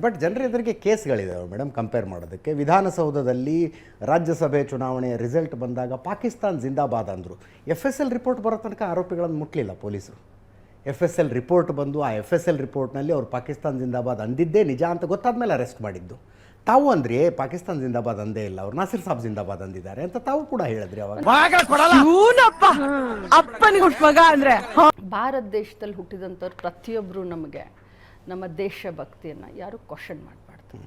But ಜನರ ಎದುರಿಗೆ ಕೇಸ್ಗಳಿದಾವೆ madam compare ಮಾಡೋದಕ್ಕೆ. ವಿಧಾನಸೌಧದಲ್ಲಿ ರಾಜ್ಯಸಭೆ ಚುನಾವಣೆಯ ರಿಸಲ್ಟ್ ಬಂದಾಗ ಪಾಕಿಸ್ತಾನ್ ಜಿಂದಾಬಾದ್ ಅಂದರು. FSL ರಿಪೋರ್ಟ್ ಬರೋ ತನಕ ಆರೋಪಿಗಳನ್ನು ಮುಟ್ಲಿಲ್ಲ ಪೊಲೀಸರು. FSL ರಿಪೋರ್ಟ್ ಬಂದು ಆ FSL ರಿಪೋರ್ಟ್ನಲ್ಲಿ ಅವ್ರು ಪಾಕಿಸ್ತಾನ್ ಜಿಂದಾಬಾದ್ ಅಂದಿದ್ದೇ ನಿಜ ಅಂತ ಗೊತ್ತಾದ ಮೇಲೆ ಅರೆಸ್ಟ್ ಮಾಡಿದ್ದು. ತಾವು ಅಂದ್ರಿ ಪಾಕಿಸ್ತಾನ್ ಜಿಂದಾಬಾದ್ ಅಂದೇ ಇಲ್ಲ, ಅವ್ರು ನಾಸಿರ್ ಸಾಬ್ ಜಿಂದಾಬಾದ್ ಅಂದಿದ್ದಾರೆ ಅಂತ ತಾವು ಕೂಡ ಹೇಳಿದ್ರಿ ಅವಾಗ. ಭಾರತ ದೇಶದಲ್ಲಿ ಹುಟ್ಟಿದಂಥವ್ರು ಪ್ರತಿಯೊಬ್ಬರು ನಮಗೆ ನಮ್ಮ ದೇಶಭಕ್ತಿಯನ್ನು ಯಾರು ಕ್ವಶನ್ ಮಾಡಬಾರ್ದು.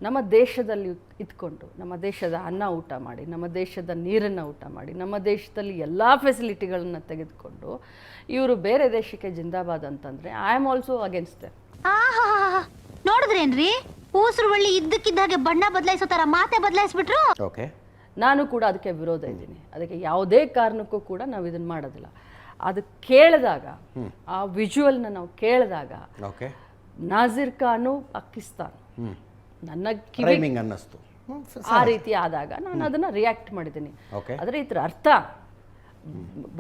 ನಮ್ಮ ದೇಶದಲ್ಲಿ ಇದ್ಕೊಂಡು ನಮ್ಮ ದೇಶದ ಅನ್ನ ಊಟ ಮಾಡಿ, ನಮ್ಮ ದೇಶದ ನೀರನ್ನು ಊಟ ಮಾಡಿ, ನಮ್ಮ ದೇಶದಲ್ಲಿ ಎಲ್ಲ ಫೆಸಿಲಿಟಿಗಳನ್ನು ತೆಗೆದುಕೊಂಡು ಇವರು ಬೇರೆ ದೇಶಕ್ಕೆ ಜಿಂದಾಬಾದ್ ಅಂತಂದರೆ I am also against them. ನೋಡಿದ್ರೇನ್ರಿ ಊಸರು ಬಳ್ಳಿ ಇದ್ದಕ್ಕಿದ್ದ ಹಾಗೆ ಬಣ್ಣ ಬದಲಾಯಿಸೋ ತರ ಮಾತೆ ಬದಲಾಯಿಸ್ಬಿಟ್ರು. ಓಕೆ, ನಾನು ಕೂಡ ಅದಕ್ಕೆ ವಿರೋಧ ಇದ್ದೀನಿ. ಅದಕ್ಕೆ ಯಾವುದೇ ಕಾರಣಕ್ಕೂ ಕೂಡ ನಾವು ಇದನ್ನು ಮಾಡೋದಿಲ್ಲ. ಅದು ಕೇಳಿದಾಗ, ಆ ವಿಜುವಲ್ನ ನಾವು ಕೇಳಿದಾಗ ನಾಜಿರ್ ಖಾನು ಪಾಕಿಸ್ತಾನ್ ನನ್ನ ಕಿವಿ ಅನ್ನಿಸ್ತು, ಆ ರೀತಿ ಆದಾಗ ನಾನು ಅದನ್ನು ರಿಯಾಕ್ಟ್ ಮಾಡಿದ್ದೀನಿ. ಆದರೆ ಇದರ ಅರ್ಥ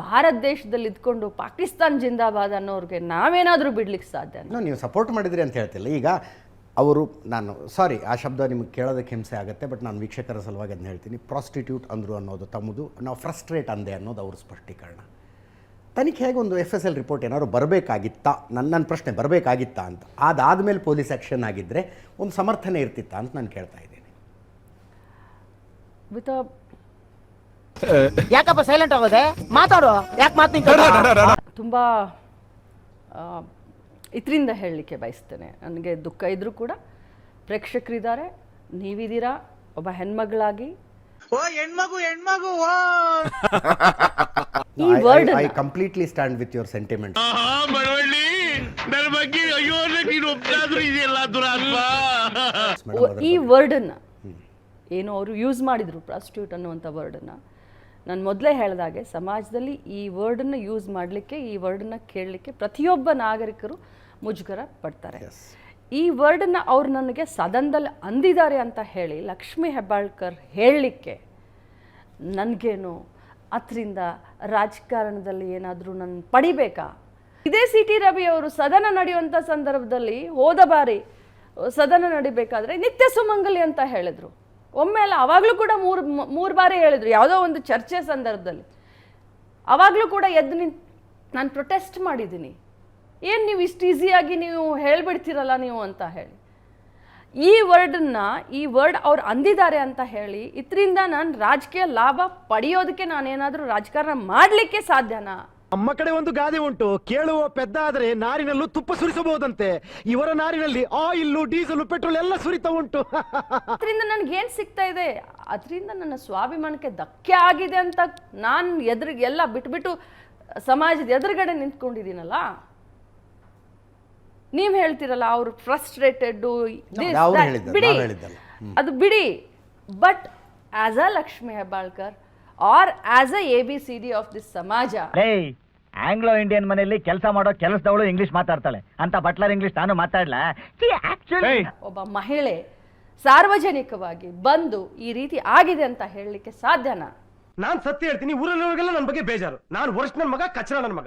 ಭಾರತ ದೇಶದಲ್ಲಿ ಇದ್ಕೊಂಡು ಪಾಕಿಸ್ತಾನ್ ಜಿಂದಾಬಾದ್ ಅನ್ನೋರಿಗೆ ನಾವೇನಾದರೂ ಬಿಡ್ಲಿಕ್ಕೆ ಸಾಧ್ಯ? ನೀವು ಸಪೋರ್ಟ್ ಮಾಡಿದ್ರಿ ಅಂತ ಹೇಳ್ತಿಲ್ಲ. ಈಗ ಅವರು, ನಾನು ಸಾರಿ ಆ ಶಬ್ದ ನಿಮಗೆ ಕೇಳೋದಕ್ಕೆ ಹಿಂಸೆ ಆಗುತ್ತೆ, ಬಟ್ ನಾನು ವೀಕ್ಷಕರ ಸಲುವಾಗಿ ಅದನ್ನ ಹೇಳ್ತೀನಿ. ಪ್ರಾಸ್ಟಿಟ್ಯೂಟ್ ಅಂದರು ಅನ್ನೋದು ತಮ್ಮದು, ನಾವು ಫ್ರಸ್ಟ್ರೇಟ್ ಅಂದೆ ಅನ್ನೋದು ಅವ್ರ ಸ್ಪಷ್ಟೀಕರಣ. ತನಿಖೆಗೆ ಒಂದು FSL ರಿಪೋರ್ಟ್ ಏನಾದ್ರು ಬರಬೇಕಾಗಿತ್ತಾ, ನನ್ನ ಪ್ರಶ್ನೆ ಬರಬೇಕಾಗಿತ್ತಾ ಅಂತ. ಅದಾದಮೇಲೆ ಪೊಲೀಸ್ ಆ್ಯಕ್ಷನ್ ಆಗಿದ್ದರೆ ಒಂದು ಸಮರ್ಥನೆ ಇರ್ತಿತ್ತಾ ಅಂತ ನಾನು ಕೇಳ್ತಾ ಇದ್ದೀನಿ. ಯಾಕಪ್ಪ ಸೈಲೆಂಟ್ ಆಗೋದೆ? ಮಾತಾಡೋ, ಯಾಕೆ ಮಾತು ತುಂಬ ಇದರಿಂದ ಹೇಳಲಿಕ್ಕೆ ಬಯಸ್ತೇನೆ. ನನಗೆ ದುಃಖ ಇದ್ರೂ ಕೂಡ ಪ್ರೇಕ್ಷಕರಿದ್ದಾರೆ, ನೀವಿದ್ದೀರಾ, ಒಬ್ಬ ಹೆಣ್ಮಗಳಾಗಿ ಈ word I completely stand with your sentiment. ಈ ವರ್ಡನ್ನ ಏನು ಅವರು ಯೂಸ್ ಮಾಡಿದ್ರು, ಪ್ರಾಸ್ಟಿಟ್ಯೂಟ್ ಅನ್ನುವಂಥ ವರ್ಡನ್ನು, ನಾನು ಮೊದಲೇ ಹೇಳಿದಾಗೆ ಸಮಾಜದಲ್ಲಿ ಈ ವರ್ಡನ್ನು ಯೂಸ್ ಮಾಡಲಿಕ್ಕೆ, ಈ ವರ್ಡನ್ನು ಕೇಳಲಿಕ್ಕೆ ಪ್ರತಿಯೊಬ್ಬ ನಾಗರಿಕರು ಮುಜುಗರ ಪಡ್ತಾರೆ. ಈ ವರ್ಡನ್ನು ಅವ್ರು ನನಗೆ ಸದನದಲ್ಲಿ ಅಂದಿದ್ದಾರೆ ಅಂತ ಹೇಳಿ ಲಕ್ಷ್ಮೀ ಹೆಬ್ಬಾಳ್ಕರ್ ಹೇಳಲಿಕ್ಕೆ ನನಗೇನು ಅದರಿಂದ ರಾಜಕಾರಣದಲ್ಲಿ ಏನಾದರೂ ನಾನು ಪಡಿಬೇಕಾ? ಇದೇ CT ರವಿ ಅವರು ಸದನ ನಡೆಯುವಂಥ ಸಂದರ್ಭದಲ್ಲಿ ಹೋದ ಬಾರಿ ಸದನ ನಡಿಬೇಕಾದ್ರೆ ನಿತ್ಯ ಸುಮಂಗಲಿ ಅಂತ ಹೇಳಿದರು. ಒಮ್ಮೆ ಅಲ್ಲ, ಆವಾಗಲೂ ಕೂಡ ಮೂರು ಬಾರಿ ಹೇಳಿದರು ಯಾವುದೋ ಒಂದು ಚರ್ಚೆ ಸಂದರ್ಭದಲ್ಲಿ. ಆವಾಗಲೂ ಕೂಡ ಎದ್ದು ನಿಂತು ನಾನು ಪ್ರೊಟೆಸ್ಟ್ ಮಾಡಿದ್ದೀನಿ, ಏನು ನೀವು ಇಷ್ಟು ಈಸಿಯಾಗಿ ನೀವು ಹೇಳ್ಬಿಡ್ತೀರಲ್ಲ ನೀವು ಅಂತ ಹೇಳಿ. ಈ ವರ್ಡ್ ಅವ್ರು ಅಂದಿದ್ದಾರೆ ಅಂತ ಹೇಳಿ ಇದರಿಂದ ನಾನು ರಾಜಕೀಯ ಲಾಭ ಪಡೆಯೋದಕ್ಕೆ ನಾನೇನಾದರೂ ರಾಜಕಾರಣ ಮಾಡಲಿಕ್ಕೆ ಸಾಧ್ಯನಾ? ನಮ್ಮ ಕಡೆ ಒಂದು ಗಾದೆ ಉಂಟು, ಕೇಳುವ ಪೆದ್ದ ಆದರೆ ನಾರಿನಲ್ಲೂ ತುಪ್ಪ ಸುರಿಸಬಹುದಂತೆ. ಇವರ ನಾರಿನಲ್ಲಿ ಆಯಿಲ್, ಡೀಸೆಲ್, ಪೆಟ್ರೋಲ್ ಎಲ್ಲ ಸುರಿತಾ ಉಂಟು. ಅದರಿಂದ ನನಗೇನು ಸಿಗ್ತಾ ಇದೆ? ಅದರಿಂದ ನನ್ನ ಸ್ವಾಭಿಮಾನಕ್ಕೆ ಧಕ್ಕೆ ಆಗಿದೆ ಅಂತ ನಾನು ಎಲ್ಲ ಬಿಟ್ಬಿಟ್ಟು ಸಮಾಜದ ಎದುರುಗಡೆ ನಿಂತ್ಕೊಂಡಿದ್ದೀನಲ್ಲ. ನೀವು ಹೇಳ್ತಿರಲ್ಲ ಅವರು ಫ್ರಸ್ಟ್ರೇಟೆಡ್, ಬಿಡಿ, ಅದು ಬಿಡಿ. But as a Lakshmi Hebbalkar are as a ABCD of this ಸಮಾಜ, ಆಂಗ್ಲೋ ಇಂಡಿಯನ್ ಮನೆಯಲ್ಲಿ ಕೆಲಸ ಮಾಡೋ ಕೆಲಸದವಳು ಇಂಗ್ಲಿಷ್ ಮಾತಾಡ್ತಾಳೆ ಅಂತ ಬಟ್ಲರ್ ಇಂಗ್ಲಿಷ್ ನಾನು ಮಾತಾಡ್ಲಾ? ಒಬ್ಬ ಮಹಿಳೆ ಸಾರ್ವಜನಿಕವಾಗಿ ಬಂದು ಈ ರೀತಿ ಆಗಿದೆ ಅಂತ ಹೇಳಲಿಕ್ಕೆ ಸಾಧ್ಯನಾ? ನಾನ್ ಸತ್ಯ ಹೇಳ್ತೀನಿ, ಊರಲ್ಲಿರೋರಿಗೆಲ್ಲ ನನ್ನ ಬಗ್ಗೆ ಬೇಜಾರು. ನಾನು ವರ್ಷ ನನ್ನ ಮಗ, ಕಚ್ಚರ ನನ್ನ ಮಗ.